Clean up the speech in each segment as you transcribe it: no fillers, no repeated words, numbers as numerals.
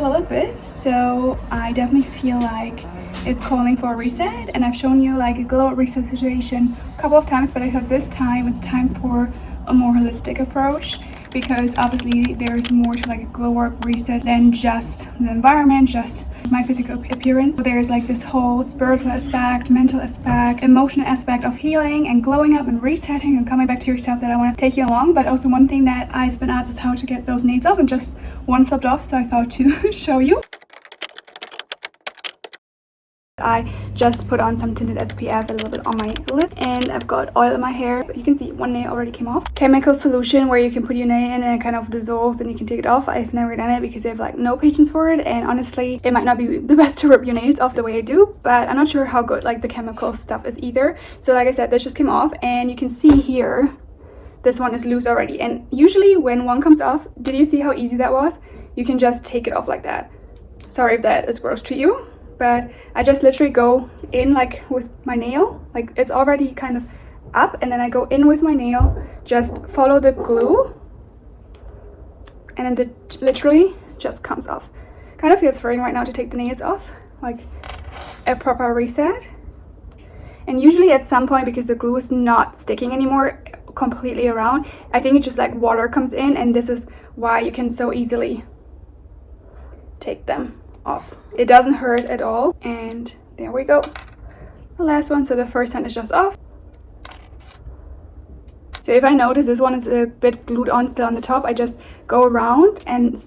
little bit, so I definitely feel like it's calling for a reset. And I've shown you like a glow up reset situation a couple of times, but I thought this time it's time for a more holistic approach, because obviously there's more to like a glow up reset than just the environment, just my physical appearance. So there's like this whole spiritual aspect, mental aspect, emotional aspect of healing and glowing up and resetting and coming back to yourself that I want to take you along. But also one thing that I've been asked is how to get those nails off, and just one flipped off, so I thought to show you. I just put on some tinted SPF a little bit on my lip, and I've got oil in my hair, but you can see one nail already came off. Chemical solution where you can put your nail in and it kind of dissolves and you can take it off. I've never done it because I have like no patience for it, and honestly it might not be the best to rip your nails off the way I do, but I'm not sure how good like the chemical stuff is either. So like I said, this just came off, and you can see here this one is loose already, and usually when one comes off, did you see how easy that was? You can just take it off like that. Sorry if that is gross to you, but I just literally go in like with my nail, like it's already kind of up, and then I go in with my nail, just follow the glue, and then it literally just comes off. Kind of feels freeing right now to take the nails off, like a proper reset. And usually at some point, because the glue is not sticking anymore completely around, I think it's just like water comes in, and this is why you can so easily take them off. It doesn't hurt at all, and there we go, the last one. So the first hand is just off. So if I notice this one is a bit glued on still on the top, I just go around and,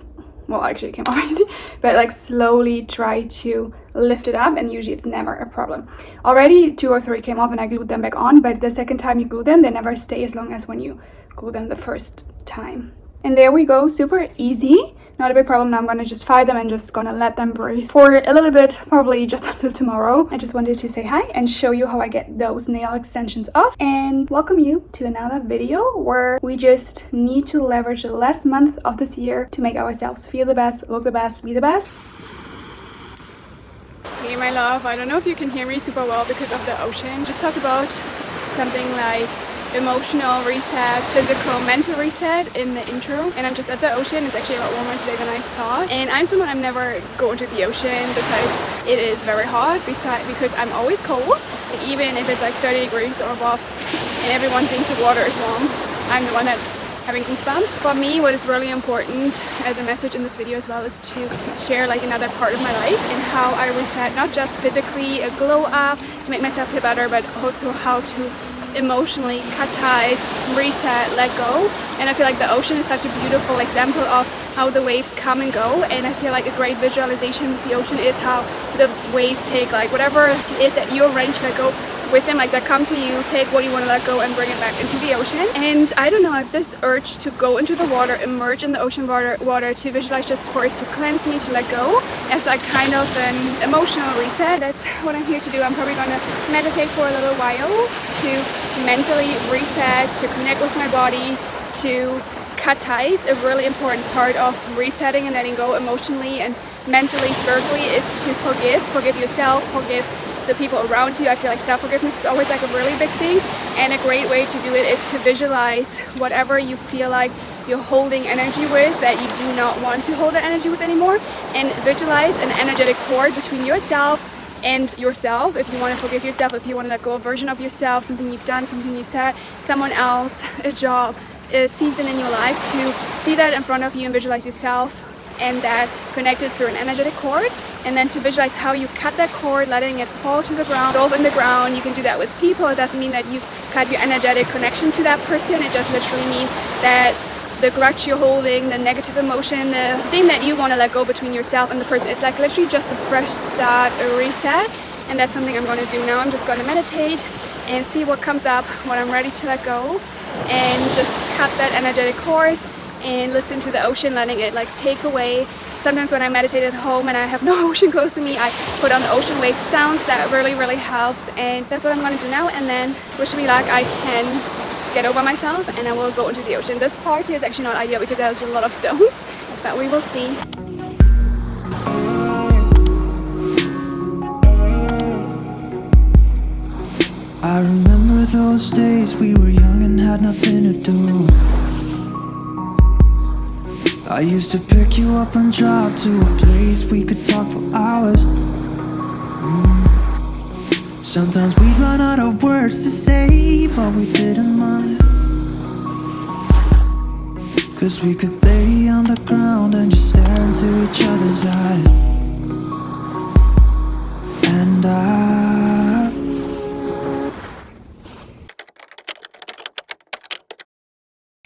well, actually it came off easy, but like slowly try to lift it up, and usually it's never a problem. Already 2 or 3 came off and I glued them back on, but the second time you glue them, they never stay as long as when you glue them the first time. And there we go, super easy. Not a big problem. Now I'm gonna just fire them and just gonna let them breathe for a little bit, probably just until tomorrow. I just wanted to say hi and show you how I get those nail extensions off, and welcome you to another video where we just need to leverage the last month of this year to make ourselves feel the best, look the best, be the best. Hey my love, I don't know if you can hear me super well because of the ocean. Just talk about something like emotional reset, physical, mental reset in the intro, and I'm just at the ocean. It's actually a lot warmer today than I thought, and I'm someone, I'm never going to the ocean, besides it is very hot, because I'm always cold, even if it's like 30 degrees or above, and everyone thinks the water is warm. I'm the one that's having goosebumps. For me, what is really important as a message in this video as well is to share like another part of my life and how I reset, not just physically a glow up to make myself feel better, but also how to emotionally cut ties, reset, let go. And I feel like the ocean is such a beautiful example of how the waves come and go, and I feel like a great visualization with the ocean is how the waves take like whatever it is that you're ready to let go with them, like they come to you, take what you want to let go and bring it back into the ocean. And I don't know, I have this urge to go into the water, immerse in the ocean water to visualize, just for it to cleanse me, to let go as like kind of an emotional reset. That's what I'm here to do. I'm probably going to meditate for a little while to mentally reset, to connect with my body, to cut ties. A really important part of resetting and letting go emotionally and mentally, spiritually, is to forgive yourself, forgive the people around you. I feel like self-forgiveness is always like a really big thing, and a great way to do it is to visualize whatever you feel like you're holding energy with that you do not want to hold that energy with anymore, and visualize an energetic cord between yourself and yourself. If you want to forgive yourself, if you want to let go of a version of yourself, something you've done, something you said, someone else, a job, a season in your life, to see that in front of you and visualize yourself and that connected through an energetic cord, and then to visualize how you cut that cord, letting it fall to the ground, dissolve in the ground. You can do that with people. It doesn't mean that you cut your energetic connection to that person. It just literally means that the grudge you're holding, the negative emotion, the thing that you want to let go between yourself and the person, it's like literally just a fresh start, a reset. And that's something I'm going to do now. I'm just going to meditate and see what comes up when I'm ready to let go, and just cut that energetic cord and listen to the ocean, letting it like take away. Sometimes when I meditate at home and I have no ocean close to me, I put on the ocean wave sounds. That really helps, and that's what I'm going to do now. And then wish me luck, I can get over myself and I will go into the ocean. This part here is actually not ideal because there's a lot of stones, but we will see. I remember those days we were young and had nothing to do. I used to pick you up and drive to a place we could talk for hours. Sometimes we'd run out of words to say, but we didn't mind. 'Cause we could lay on the ground and just stare into each other's eyes. And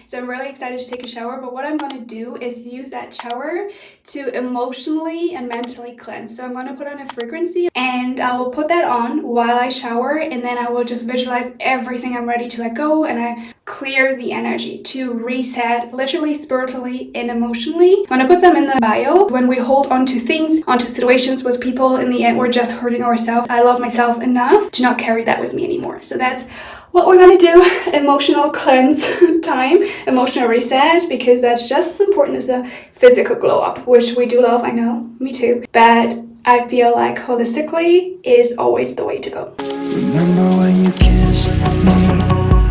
So I'm really excited to take a shower, but what I'm going to do is use that shower to emotionally and mentally cleanse. So I'm going to put on a frequency and I will put that on while I shower, and then I will just visualize everything I'm ready to let go, and I clear the energy to reset, literally, spiritually, and emotionally. I'm going to put some in the bio. When we hold on to things, onto situations with people, in the end we're just hurting ourselves. I love myself enough to not carry that with me anymore. So that's what we're gonna do. Emotional cleanse time, emotional reset, because that's just as important as the physical glow up, which we do love, I know, me too, but I feel like holistically is always the way to go. remember when you kissed me?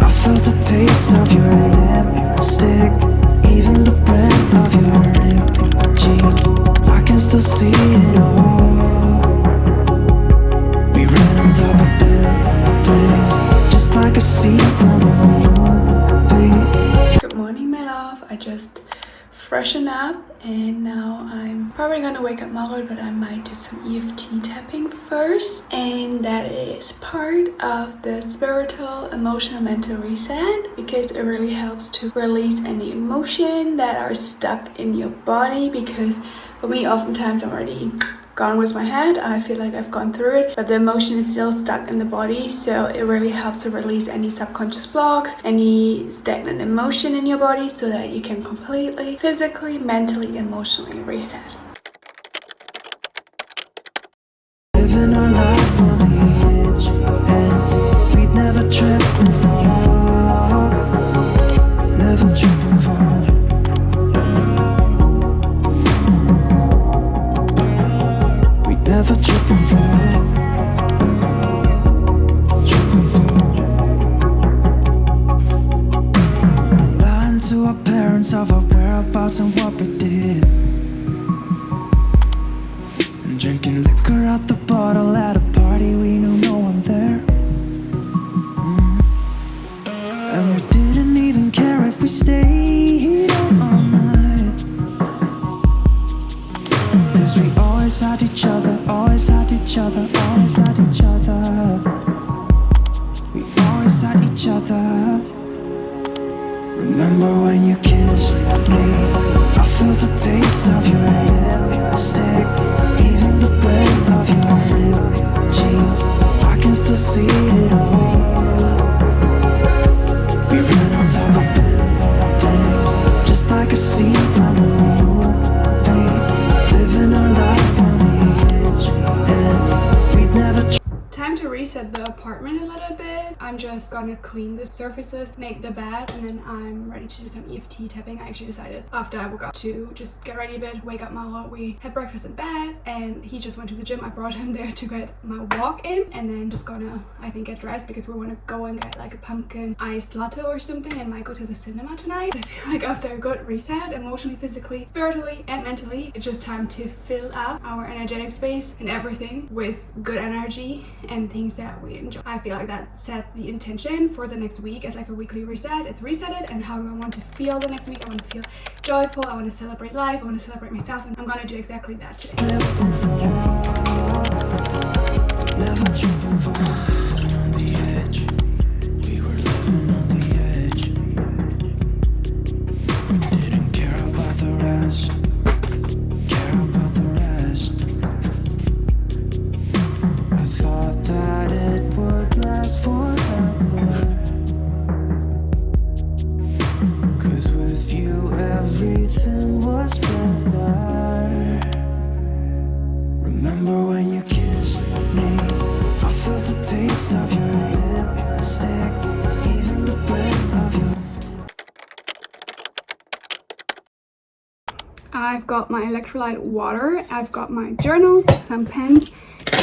I felt the taste of your lipstick, even the brand of your ripped jeans. I can still see it all. We ran on top of buildings, just like a scene from a movie. Good morning, my love. I just freshened up and now I'm probably gonna wake up Margot, but I might do some EFT tapping first, and that is part of the spiritual, emotional, mental reset, because it really helps to release any emotion that are stuck in your body. Because for me, oftentimes I'm already gone with my head, I feel like I've gone through it, but the emotion is still stuck in the body. So it really helps to release any subconscious blocks, any stagnant emotion in your body, so that you can completely, physically, mentally, emotionally reset. Living our life on the edge, and we'd never trip and fall. We'd never trip and fall. We'd never trip and fall. Trip and fall. Lying to our parents of our whereabouts and what we did. Drinking liquor out the bottle at a party, we knew no one there. And we didn't even care if we stayed out all night. 'Cause we always had each other, always had each other, always had each other. We always had each other. Remember when you kissed me? I felt the taste of your lipstick, even the brand of your ripped jeans. I can still see it all. We ran on top of buildings, just like a scene from a movie. Living our life on the edge, and we'd never Time to reset the apartment a little bit. I'm just gonna clean the surfaces, make the bed, and then I'm ready to do some EFT tapping. I actually decided after I woke up to just get ready a bit, wake up Marlo. We had breakfast in bed and he just went to the gym. I brought him there to get my walk in, and then just gonna, I think, get dressed because we want to go and get like a pumpkin iced latte or something, and might go to the cinema tonight. I feel like after a good reset, emotionally, physically, spiritually, and mentally, it's just time to fill up our energetic space and everything with good energy and things that we enjoy. I feel like that sets the intention for the next week as like a weekly reset. It's resetted, and how do I want to feel the next week? I want to feel joyful, I want to celebrate life, I want to celebrate myself, and I'm gonna do exactly that today. never trip and fall. On the edge, we were living on the edge. We didn't care about the rest. Care about the rest. I thought that it would last forever. 'Cause with you everything was better. Remember when you kissed me? I felt the taste of your lipstick, even the brand of your. I've got my electrolyte water, I've got my journals, some pens,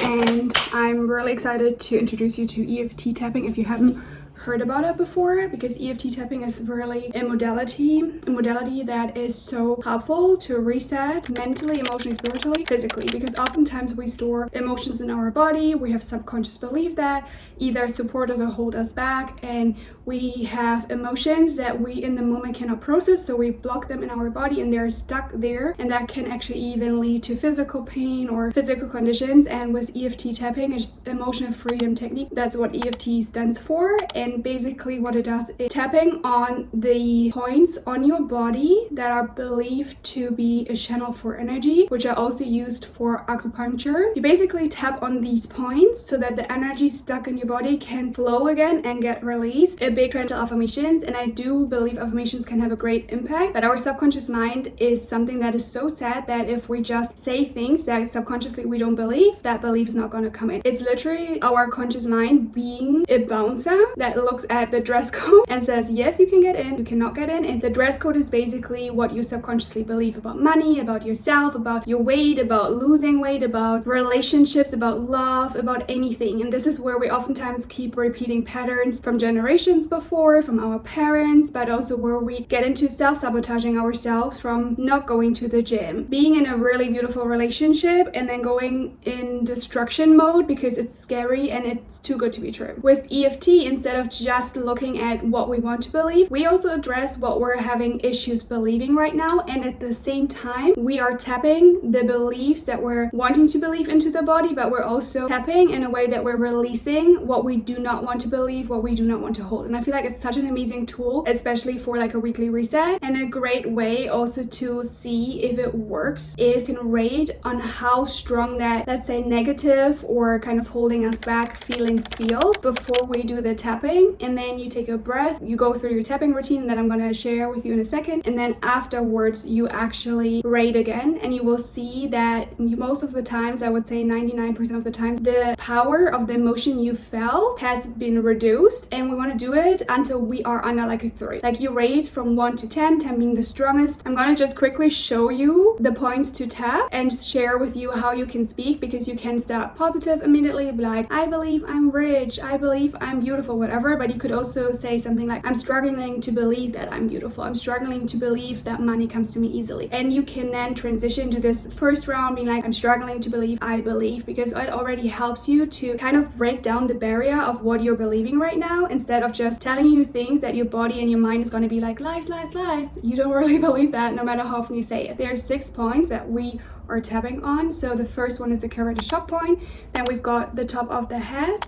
and I'm really excited to introduce you to EFT tapping if you haven't heard about it before, because EFT tapping is really a modality that is so helpful to reset mentally, emotionally, spiritually, physically, because oftentimes we store emotions in our body. We have subconscious belief that either support us or hold us back, and we have emotions that we in the moment cannot process, so we block them in our body and they're stuck there, and that can actually even lead to physical pain or physical conditions. And with EFT tapping, it's emotional freedom technique. That's what EFT stands for, and basically what it does is tapping on the points on your body that are believed to be a channel for energy, which are also used for acupuncture. You basically tap on these points so that the energy stuck in your body can flow again and get released. A big trend of affirmations, and I do believe affirmations can have a great impact, but our subconscious mind is something that is so sad that if we just say things that subconsciously we don't believe, that belief is not going to come in. It's literally our conscious mind being a bouncer that looks at the dress code and says, yes, you can get in, you cannot get in. And the dress code is basically what you subconsciously believe about money, about yourself, about your weight, about losing weight, about relationships, about love, about anything. And this is where we oftentimes keep repeating patterns from generations before, from our parents, but also where we get into self-sabotaging ourselves from not going to the gym, being in a really beautiful relationship and then going in destruction mode because it's scary and it's too good to be true. With EFT, instead of just looking at what we want to believe, we also address what we're having issues believing right now, and at the same time we are tapping the beliefs that we're wanting to believe into the body, but we're also tapping in a way that we're releasing what we do not want to believe, what we do not want to hold. And I feel like it's such an amazing tool, especially for like a weekly reset, and a great way also to see if it works is you can rate on how strong that, let's say, negative or kind of holding us back feeling feels before we do the tapping. And then you take a breath, you go through your tapping routine that I'm going to share with you in a second, and then afterwards you actually rate again, and you will see that most of the times, I would say 99% of the times, the power of the emotion you felt has been reduced. And we want to do it until we are under like a 3. Like you rate from 1 to 10, 10 being the strongest. I'm gonna just quickly show you the points to tap and share with you how you can speak, because you can start positive immediately, be like, I believe I'm rich, I believe I'm beautiful, whatever. But you could also say something like, I'm struggling to believe that I'm beautiful, I'm struggling to believe that money comes to me easily. And you can then transition to this first round being like, I'm struggling to believe I believe, because it already helps you to kind of break down the barrier of what you're believing right now, instead of just telling you things that your body and your mind is going to be like, lies, lies, lies. You don't really believe that no matter how often you say it. There's 6 points that we are tapping on. So the first one is the carrot shop point. Then we've got the top of the head,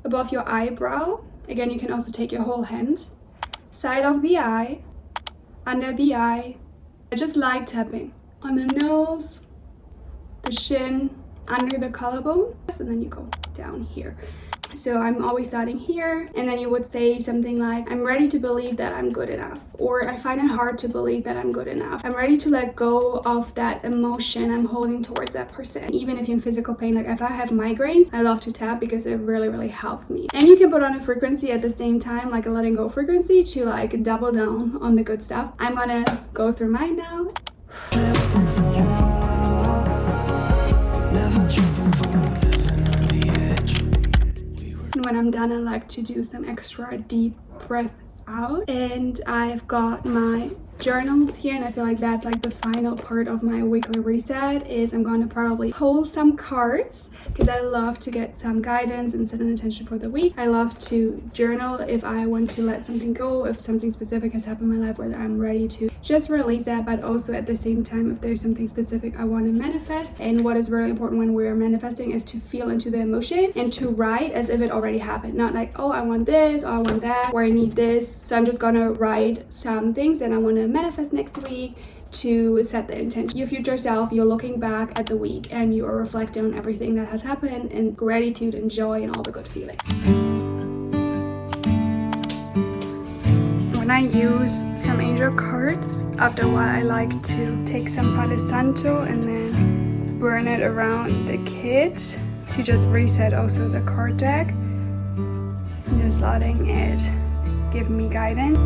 above your eyebrow. Again, you can also take your whole hand, side of the eye, under the eye, just light tapping on the nose, the shin, under the collarbone, and then you go down here. So I'm always starting here, and then you would say something like, I'm ready to believe that I'm good enough, or I find it hard to believe that I'm good enough. I'm ready to let go of that emotion I'm holding towards that person. Even if you're in physical pain, like if I have migraines, I love to tap because it really, really helps me. And you can put on a frequency at the same time, like a letting go frequency, to like double down on the good stuff. I'm gonna go through mine now. When I'm done, I like to do some extra deep breath out, and I've got my journals here, and I feel like that's like the final part of my weekly reset. Is I'm going to probably pull some cards because I love to get some guidance and set an intention for the week. I love to journal if I want to let something go, if something specific has happened in my life, whether I'm ready to just release that, but also at the same time if there's something specific I want to manifest. And what is really important when we're manifesting is to feel into the emotion and to write as if it already happened, not like, oh, I want this, or I want that, or I need this. So I'm just gonna write some things that I want to manifest next week to set the intention. Your future self, you're looking back at the week and you are reflecting on everything that has happened, and gratitude and joy and all the good feelings. When I use some angel cards, after a while I like to take some Palo Santo and then burn it around the kit to just reset also the card deck, and just letting it give me guidance.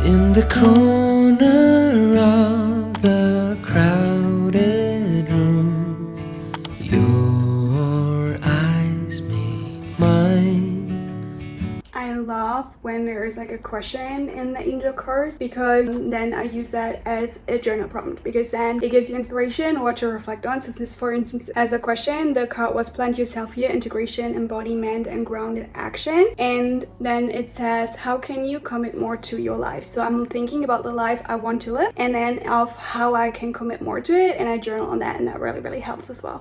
In the corner of the crowded room, you're when there is like a question in the angel cards, because then I use that as a journal prompt, because then it gives you inspiration what to reflect on. So this, for instance, as a question, the card was plant yourself here, integration, embodiment, and grounded action. And then it says, how can you commit more to your life? So I'm thinking about the life I want to live, and then of how I can commit more to it, and I journal on that, and that really helps as well.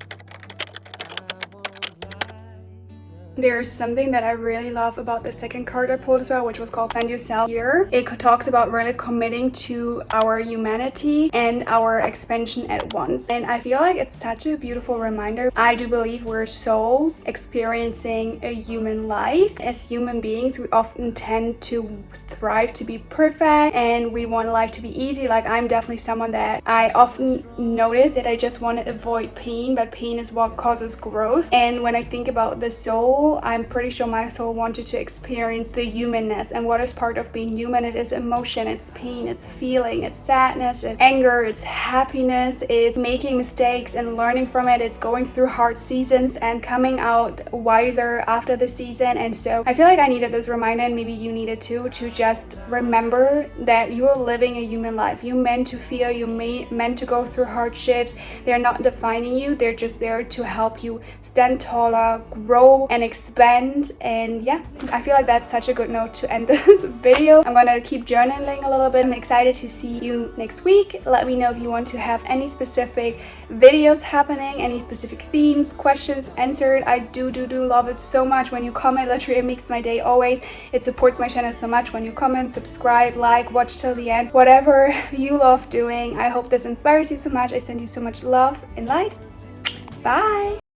There's something that I really love about the second card I pulled as well, which was called Find Yourself Here. It talks about really committing to our humanity and our expansion at once. And I feel like it's such a beautiful reminder. I do believe we're souls experiencing a human life. As human beings, we often tend to thrive to be perfect, and we want life to be easy. Like, I'm definitely someone that I often notice that I just want to avoid pain, but pain is what causes growth. And when I think about the soul, I'm pretty sure my soul wanted to experience the humanness, and what is part of being human? It is emotion, it's pain, it's feeling, it's sadness, it's anger, it's happiness, it's making mistakes and learning from it, it's going through hard seasons and coming out wiser after the season. And so I feel like I needed this reminder, and maybe you needed to just remember that you're living a human life. You're meant to feel, you're meant to go through hardships. They're not defining you, they're just there to help you stand taller, grow, and expand. And yeah, I feel like that's such a good note to end this video. I'm gonna keep journaling a little bit. I'm excited to see you next week. Let me know if you want to have any specific videos happening, any specific themes, questions answered. I do love it so much when you comment. Literally, it makes my day always. It supports my channel so much when you comment, subscribe, like, watch till the end, whatever you love doing. I hope this inspires you so much. I send you so much love and light. Bye.